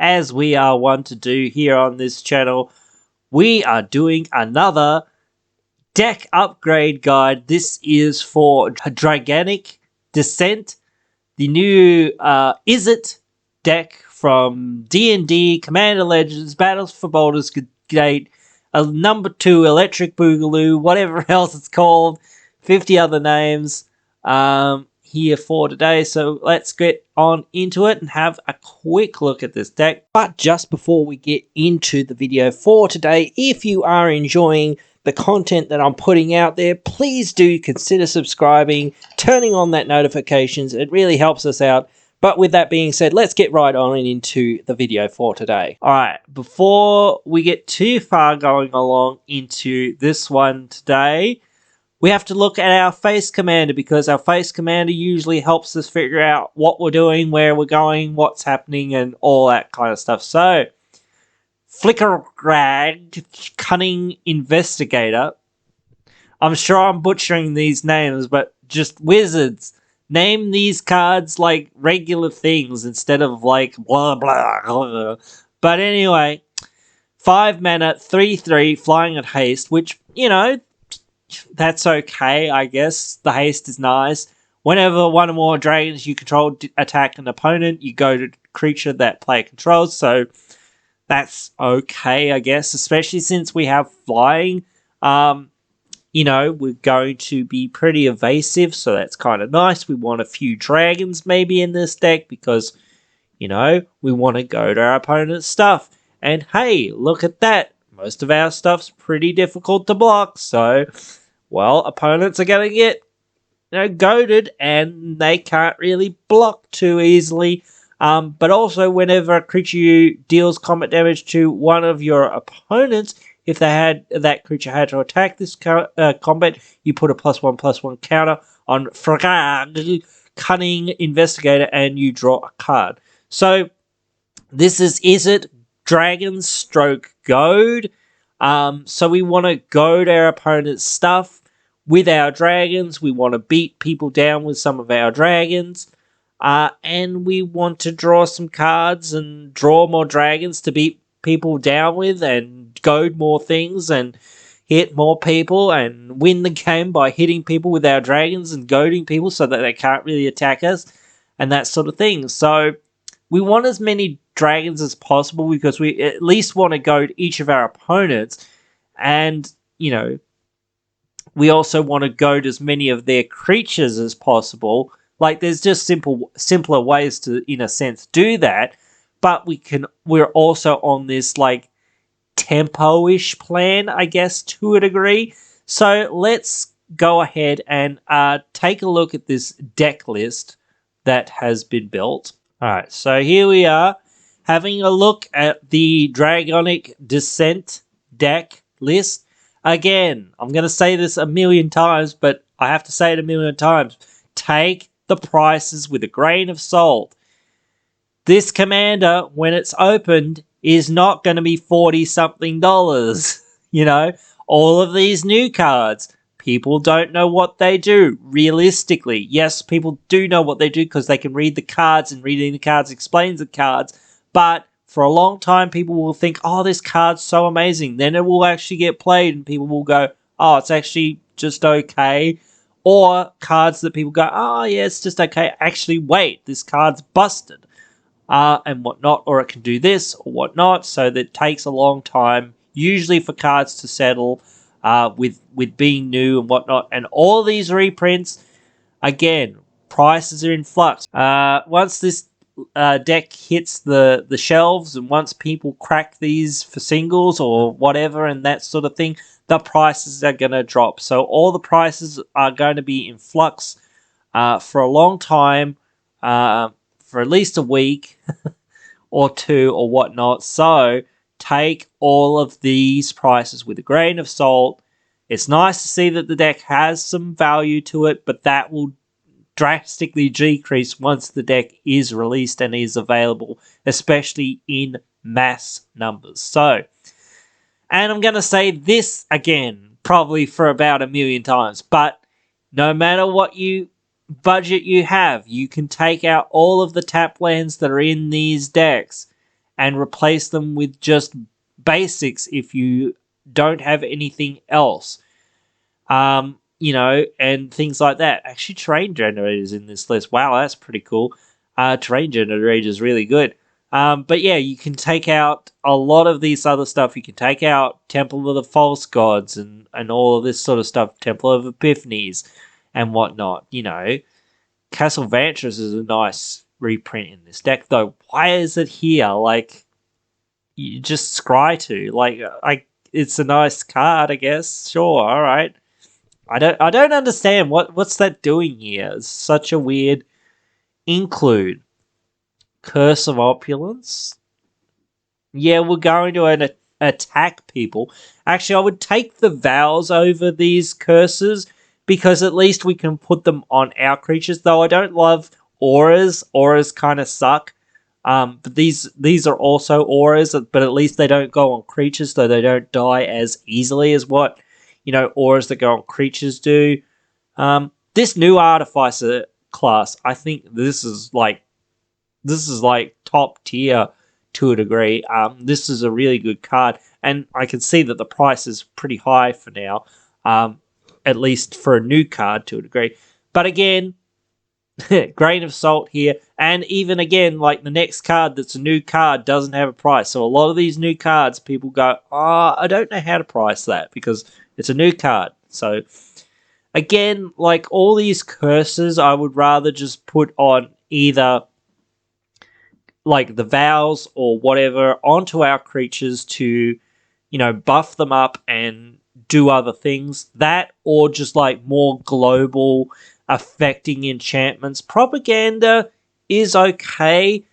as we are wont to do here on this channel, we are doing another deck upgrade guide. This is for Draconic Dissent, the new Is-It deck from D&D, Commander Legends, Battles for Baldur's Gate, number 2 Electric Boogaloo, whatever else it's called, 50 other names here for today. So let's get on into it and have a quick look at this deck. But just before we get into the video for today, if you are enjoying the content that I'm putting out there, please do consider subscribing, turning on that notifications. It really helps us out. But with that being said, let's get right on into the video for today. Alright, before we get too far going along into this one today, we have to look at our face commander, because our face commander usually helps us figure out what we're doing, where we're going, what's happening, and all that kind of stuff. So, Flickergrad, Cunning Investigator. I'm sure I'm butchering these names, but just wizards. Name these cards like regular things instead of like blah blah blah. But anyway, 5 mana, 3/3, flying at haste, which, you know, that's okay, I guess. The haste is nice. Whenever one or more dragons you control attack an opponent, you go to creature that player controls, so that's okay, I guess, especially since we have flying. You know, we're going to be pretty evasive, so that's kind of nice. We want a few dragons maybe in this deck because, you know, we want to go to our opponent's stuff. And hey, look at that. Most of our stuff's pretty difficult to block, so, well, opponents are going to get, you know, goaded, and they can't really block too easily. But also, whenever a creature deals combat damage to one of your opponents, if that creature had to attack this combat, you put a +1/+1 counter on Fragag, Cunning Investigator, and you draw a card. So this is it Dragons stroke goad. So we want to goad our opponent's stuff with our dragons. We want to beat people down with some of our dragons. And we want to draw some cards and draw more dragons to beat people down with, and goad more things and hit more people and win the game by hitting people with our dragons and goading people so that they can't really attack us and that sort of thing. So we want as many dragons as possible because we at least want to goad each of our opponents, and, you know, we also want to goad as many of their creatures as possible. Like, there's just simpler ways to, in a sense, do that. But we're also on this, like, tempo-ish plan, I guess, to a degree. So let's go ahead and take a look at this deck list that has been built. Alright, so here we are, having a look at the Draconic Dissent deck list. Again, I'm going to say this a million times, but I have to say it a million times. Take the prices with a grain of salt. This commander, when it's opened, is not going to be $40-something. You know, all of these new cards, people don't know what they do, realistically. Yes, people do know what they do because they can read the cards, and reading the cards explains the cards. But for a long time, people will think, oh, this card's so amazing. Then it will actually get played, and people will go, oh, it's actually just okay. Or cards that people go, oh, yeah, it's just okay. Actually, wait, this card's busted. And whatnot, or it can do this or whatnot, so that takes a long time, usually for cards to settle, with being new and whatnot. And all these reprints, again, prices are in flux. Once this deck hits the shelves, and once people crack these for singles or whatever and that sort of thing, the prices are going to drop. So all the prices are going to be in flux for a long time, for at least a week or two or whatnot. So take all of these prices with a grain of salt. It's nice to see that the deck has some value to it, but that will drastically decrease once the deck is released and is available, especially in mass numbers. So, and I'm going to say this again, probably for about 1,000,000 times, but no matter what budget you have, you can take out all of the tap lands that are in these decks and replace them with just basics if you don't have anything else. And things like that. Actually, terrain generators in this list. Wow, that's pretty cool. Terrain generator is really good. But yeah, you can take out a lot of these other stuff. You can take out Temple of the False Gods and all of this sort of stuff. Temple of Epiphanies and whatnot. Castle Vantress is a nice reprint in this deck, though. Why is it here? Like, you just scry to. It's a nice card, I guess. Sure, all right. I don't understand what's that doing here. It's such a weird include. Curse of Opulence. Yeah, we're going to attack people. Actually, I would take the vows over these curses because at least we can put them on our creatures. Though I don't love auras. Auras kind of suck. But these are also auras, but at least they don't go on creatures, though they don't die as easily as what auras that go on creatures do. This new Artificer class, I think this is like top tier to a degree. This is a really good card, and I can see that the price is pretty high for now, at least for a new card to a degree. But again, grain of salt here, and even again, like the next card that's a new card doesn't have a price. So a lot of these new cards, people go, I don't know how to price that because it's a new card. So again, like all these curses, I would rather just put on either like the vows or whatever onto our creatures to, buff them up and do other things. That or just like more global affecting enchantments. Propaganda is okay.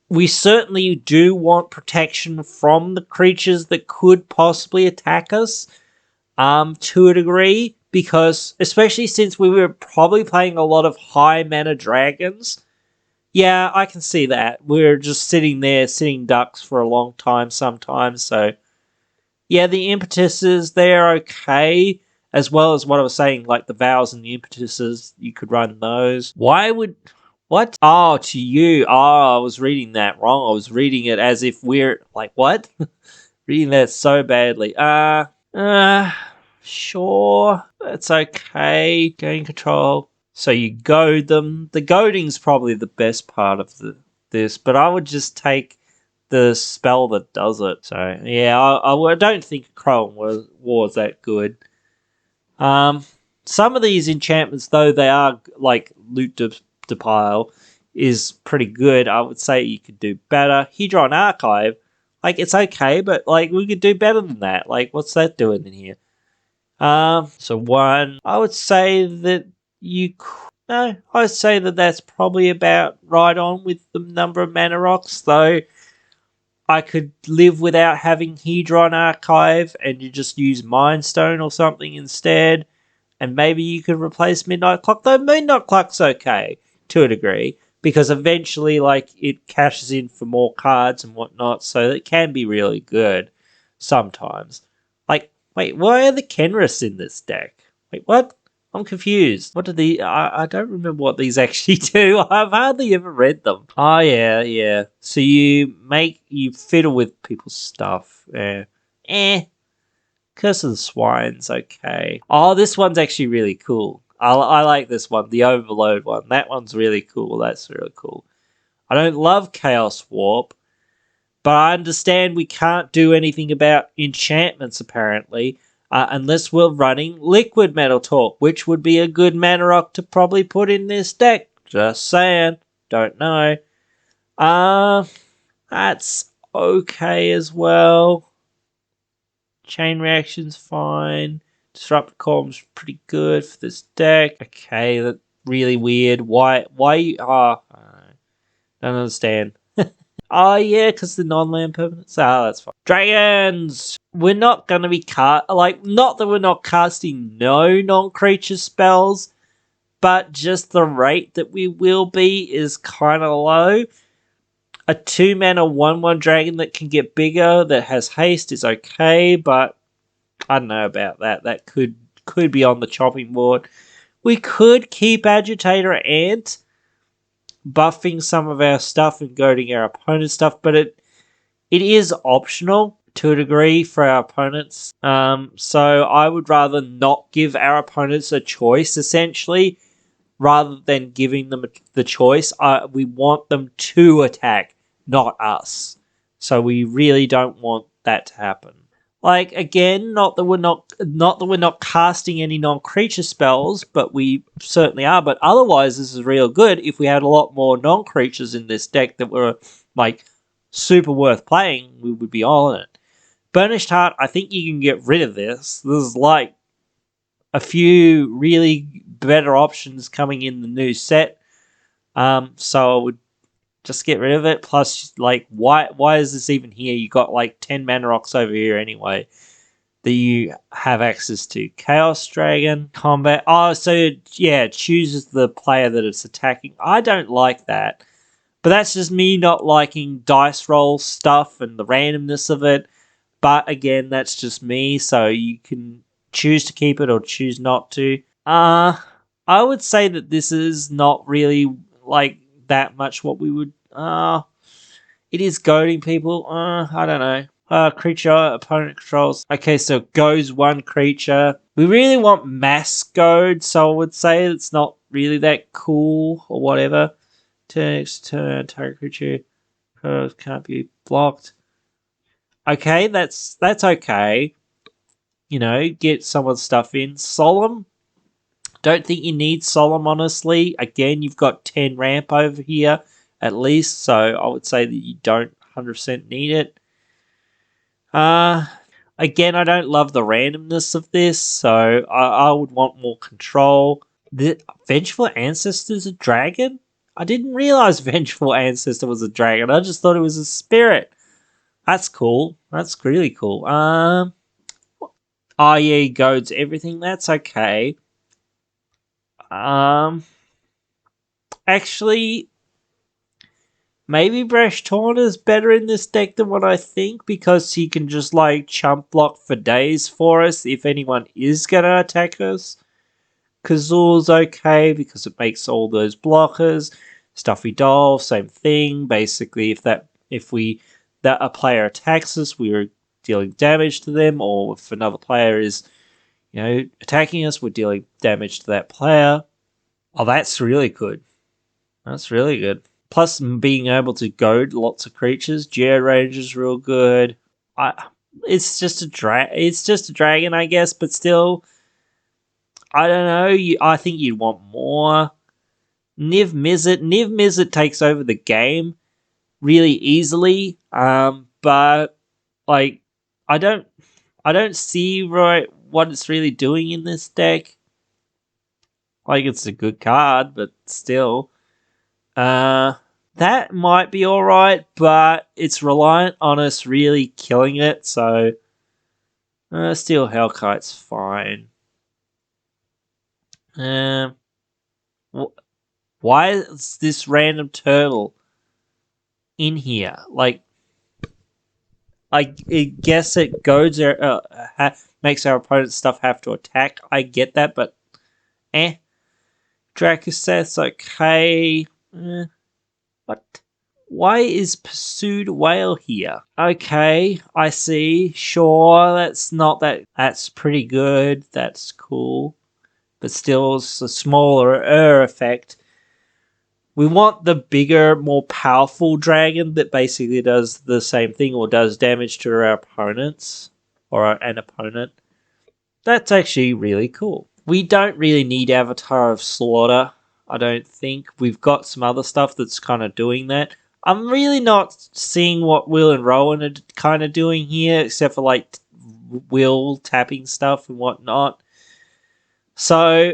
We certainly do want protection from the creatures that could possibly attack us to a degree, because especially since we were probably playing a lot of high mana dragons. Yeah, I can see that. We're just sitting ducks for a long time sometimes. So, yeah, the impetuses, they're okay. As well as what I was saying, like the vows and the impetuses, you could run those. What? Oh, to you. Oh, I was reading that wrong. I was reading it as if we're, like, what? Reading that so badly. Sure. That's okay. Gain control. So you goad them. The goading's probably the best part of this, but I would just take the spell that does it. So, yeah, I don't think Crown was that good. Some of these enchantments, though, they are like loot to pile, is pretty good. I would say you could do better. Hedron Archive, like it's okay, but like we could do better than that. Like, what's that doing in here? So one, I would say that no, I would say that that's probably about right on with the number of mana rocks, though. I could live without having Hedron Archive and you just use Mind Stone or something instead. And maybe you could replace Midnight Clock, though Midnight Clock's okay to a degree, because eventually like it cashes in for more cards and whatnot, so it can be really good sometimes. Like, wait, why are the Kenris in this deck? Wait, what? I'm confused. What do I don't remember what these actually do. I've hardly ever read them. Oh, yeah. So you fiddle with people's stuff. Curse of the Swine's okay. Oh, this one's actually really cool. I like this one, the Overload one. That one's really cool. That's really cool. I don't love Chaos Warp, but I understand we can't do anything about enchantments, apparently. Unless we're running Liquid Metal Talk, which would be a good mana rock to probably put in this deck. Just saying. Don't know. That's okay as well. Chain Reaction's fine. Disrupt Column's pretty good for this deck. Okay, that's really weird. Why you... I don't understand. Oh, yeah, because the non-land permanents. That's fine. Dragons! We're not going to be not that we're not casting no non-creature spells, but just the rate that we will be is kind of low. A 2-mana 1/1 dragon that can get bigger, that has haste, is okay, but I don't know about that. That could be on the chopping board. We could keep Agitator Ant. buffing some of our stuff and goading our opponent's stuff, but it is optional to a degree for our opponents. So I would rather not give our opponents a choice, essentially, rather than giving them the choice. We want them to attack, not us. So we really don't want that to happen. Like, again, not that we're not casting any non-creature spells, but we certainly are. But otherwise, this is real good. If we had a lot more non-creatures in this deck that were like super worth playing, we would be all in it. Burnished Heart, I think you can get rid of this. There's like a few really better options coming in the new set. So I would just get rid of it. Plus, like, why is this even here? You got like 10 mana rocks over here anyway that you have access to. Chaos Dragon, combat. Oh, so yeah, it chooses the player that it's attacking. I don't like that. But that's just me not liking dice roll stuff and the randomness of it. But again, that's just me, so you can choose to keep it or choose not to. I would say that this is not really like that much what we would. It is goading people. I don't know. Creature opponent controls. Okay, so goes one creature. We really want mass goad, so I would say it's not really that cool or whatever. Next turn, target creature can't be blocked. Okay, that's okay. You know, get someone's stuff in. Solemn. Don't think you need Solemn, honestly. Again, you've got 10 ramp over here, at least, so I would say that you don't 100% need it. Again, I don't love the randomness of this, so I would want more control. The Vengeful Ancestor's a dragon? I didn't realize Vengeful Ancestor was a dragon. I just thought it was a spirit. That's cool. That's really cool. Oh yeah, goads everything. That's okay. Actually, maybe Brash Taunt is better in this deck than what I think, because he can just like chump block for days for us if anyone is gonna attack us. Kazul's okay because it makes all those blockers. Stuffy Doll, same thing. Basically, if a player attacks us, we are dealing damage to them, or if another player is, attacking us, we're dealing damage to that player. Oh, that's really good. That's really good. Plus, being able to goad lots of creatures. Georange is real good. It's just a dragon, I guess, but still, I don't know. I think you'd want more. Niv Mizzet takes over the game really easily. But like, I don't see what it's really doing in this deck. Like, it's a good card, but still, that might be all right, but it's reliant on us really killing it. So, Steel Hellkite's fine. Why is this random turtle in here? Like, I guess it goes makes our opponent's stuff have to attack. I get that, but Dracoseth's okay. What? Why is Pursued Whale here? Okay, I see. Sure, that's pretty good. That's cool. But still, it's a smaller effect. We want the bigger, more powerful dragon that basically does the same thing or does damage to our opponents or an opponent. That's actually really cool. We don't really need Avatar of Slaughter, I don't think. We've got some other stuff that's kind of doing that. I'm really not seeing what Will and Rowan are kind of doing here, except for like Will tapping stuff and whatnot. So,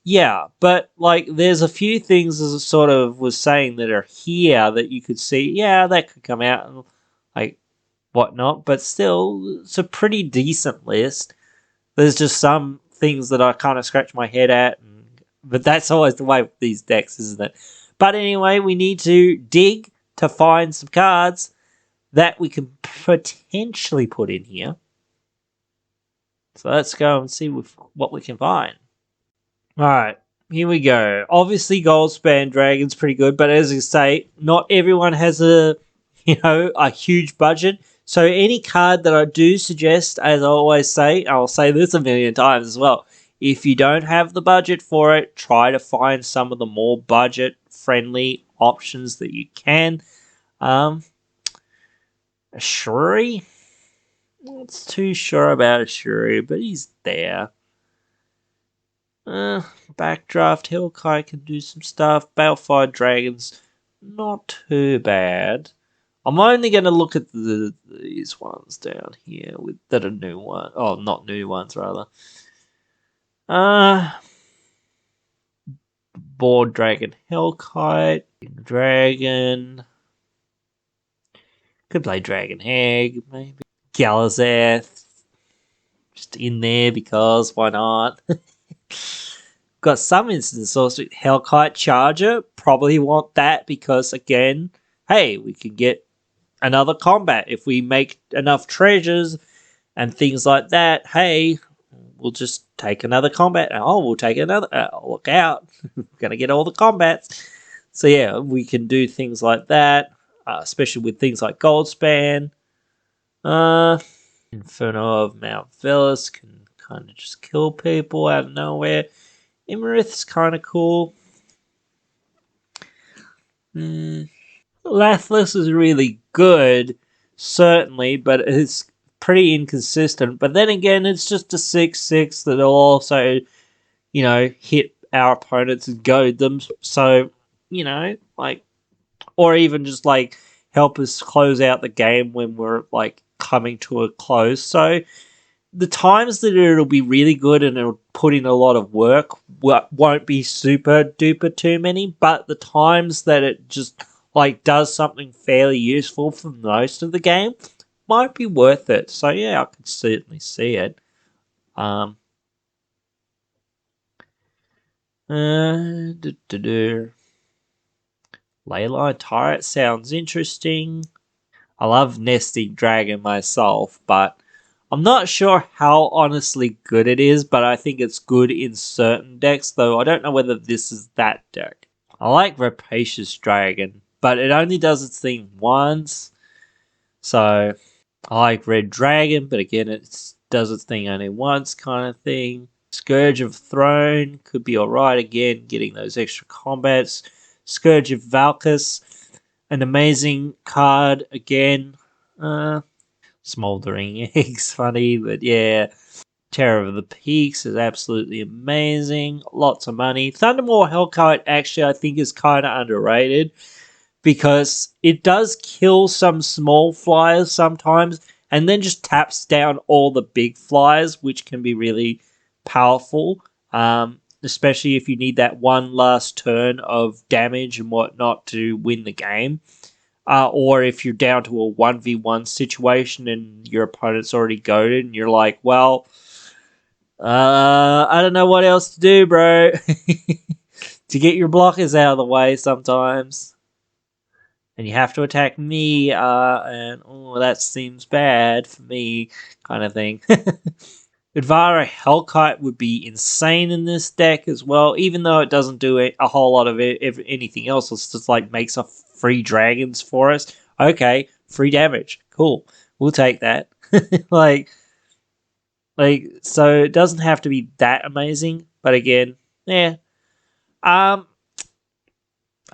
yeah, but like there's a few things, as I sort of was saying, that are here that you could see, yeah, that could come out and like whatnot, but still, it's a pretty decent list. There's just some things that I kind of scratch my head at, but that's always the way with these decks, isn't it? But anyway, we need to dig to find some cards that we can potentially put in here. So let's go and see what we can find. Alright, here we go. Obviously, Goldspan Dragon's pretty good, but as you say, not everyone has a huge budget. So any card that I do suggest, as I always say, I'll say this a million times as well. If you don't have the budget for it, try to find some of the more budget-friendly options that you can. Shuri? Not too sure about a Shuri, but he's there. Backdraft, Hellkite can do some stuff. Balefire Dragons, not too bad. I'm only going to look at these ones down here that are new ones. Oh, not new ones, rather. Board Dragon, Hellkite, Dragon. Could play Dragon Hag, maybe. Galazeth, just in there because why not? Got some instances also. Hellkite Charger, probably want that because, again, hey, we can get another combat. If we make enough treasures and things like that, hey, we'll just take another combat. Oh, we'll take another. Look out. We're going to get all the combats. So, yeah, we can do things like that, especially with things like Goldspan. Inferno of Mount Velis can kind of just kill people out of nowhere. Imarith's kind of cool. Lathless is really good, certainly, but it's pretty inconsistent. But then again, it's just a 6/6 that'll also, hit our opponents and goad them. So, or even just help us close out the game when we're coming to a close. So the times that it'll be really good and it'll put in a lot of work won't be super duper too many, but the times that it just does something fairly useful for most of the game might be worth it. So yeah, I can certainly see it. Leyline Turret sounds interesting. I love Nesting Dragon myself, but I'm not sure how honestly good it is, but I think it's good in certain decks, though I don't know whether this is that deck. I like Rapacious Dragon, but it only does its thing once. So I like Red Dragon, but again, it does its thing only once kind of thing. Scourge of Throne could be alright again, getting those extra combats. Scourge of Valkus, an amazing card again. Smoldering Eggs, funny, but yeah. Terror of the Peaks is absolutely amazing. Lots of money. Thundermaw Hellkite actually I think is kind of underrated because it does kill some small flyers sometimes and then just taps down all the big flyers, which can be really powerful, especially if you need that one last turn of damage and whatnot to win the game. Or if you're down to a 1v1 situation and your opponent's already goaded and you're like, well, I don't know what else to do, bro. To get your blockers out of the way sometimes. And you have to attack me, and that seems bad for me, kind of thing. Udvara Hellkite would be insane in this deck as well, even though it doesn't do a whole lot of anything else. It's just makes a free dragons for us. Okay, free damage. Cool. We'll take that. So it doesn't have to be that amazing, but again, yeah.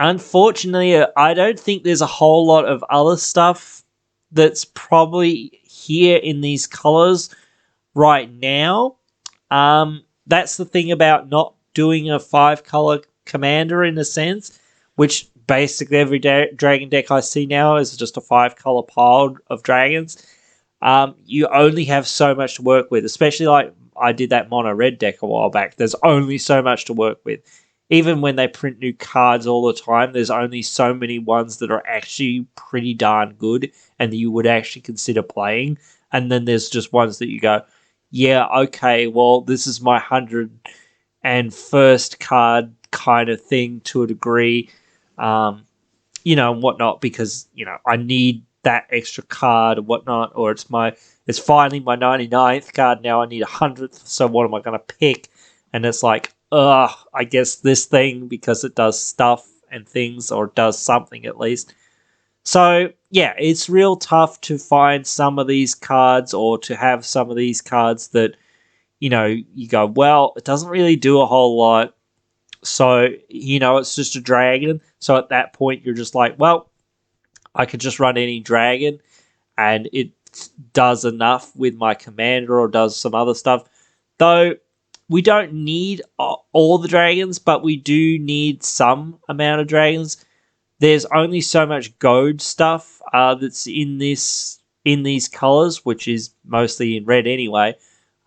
Unfortunately, I don't think there's a whole lot of other stuff that's probably here in these colors right now. That's the thing about not doing a 5-color commander in a sense, which basically every dragon deck I see now is just a 5-color pile of dragons. You only have so much to work with, especially I did that mono red deck a while back. There's only so much to work with. Even when they print new cards all the time, there's only so many ones that are actually pretty darn good and that you would actually consider playing. And then there's just ones that you go, yeah, okay, well, this is my 101st card kind of thing to a degree, and whatnot, because, I need that extra card or whatnot, or it's finally my 99th card now, I need 100th, so what am I going to pick? And it's like, I guess this thing because it does stuff and things, or does something at least. So, yeah, it's real tough to find some of these cards, or to have some of these cards that, you go, well, it doesn't really do a whole lot. So, it's just a dragon. So at that point, you're just like, well, I could just run any dragon and it does enough with my commander or does some other stuff. Though we don't need all the dragons, but we do need some amount of dragons. There's only so much gold stuff that's in these colors, which is mostly in red anyway.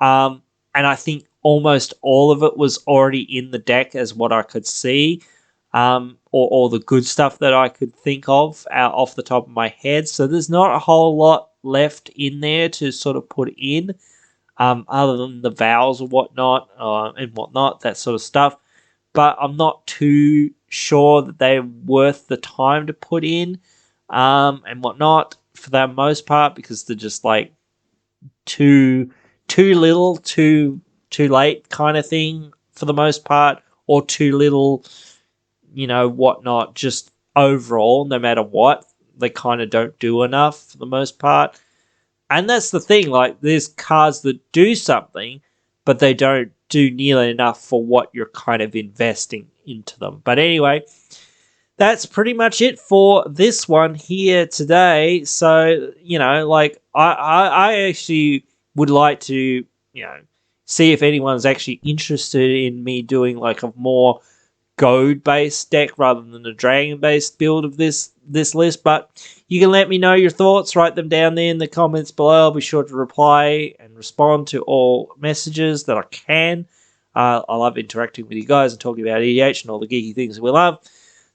And I think almost all of it was already in the deck as what I could see, or the good stuff that I could think of off the top of my head. So there's not a whole lot left in there to sort of put in, other than the vowels or whatnot, that sort of stuff. But I'm not too sure that they're worth the time to put in, and whatnot for the most part, because they're just like too little, too late kind of thing for the most part, or too little, whatnot. Just overall, no matter what, they kind of don't do enough for the most part. And that's the thing, like, there's cards that do something, but they don't do nearly enough for what you're kind of investing into them. But anyway, that's pretty much it for this one here today. So, I actually would like to, see if anyone's actually interested in me doing like a more gold-based deck rather than a dragon-based build of this list. But you can let me know your thoughts. Write them down there in the comments below. I'll be sure to reply and respond to all messages that I can. I love interacting with you guys and talking about EDH and all the geeky things we love.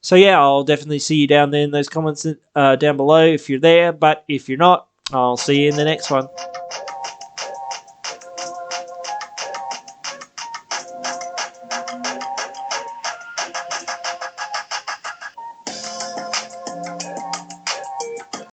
So yeah, I'll definitely see you down there in those comments down below if you're there. But if you're not, I'll see you in the next one.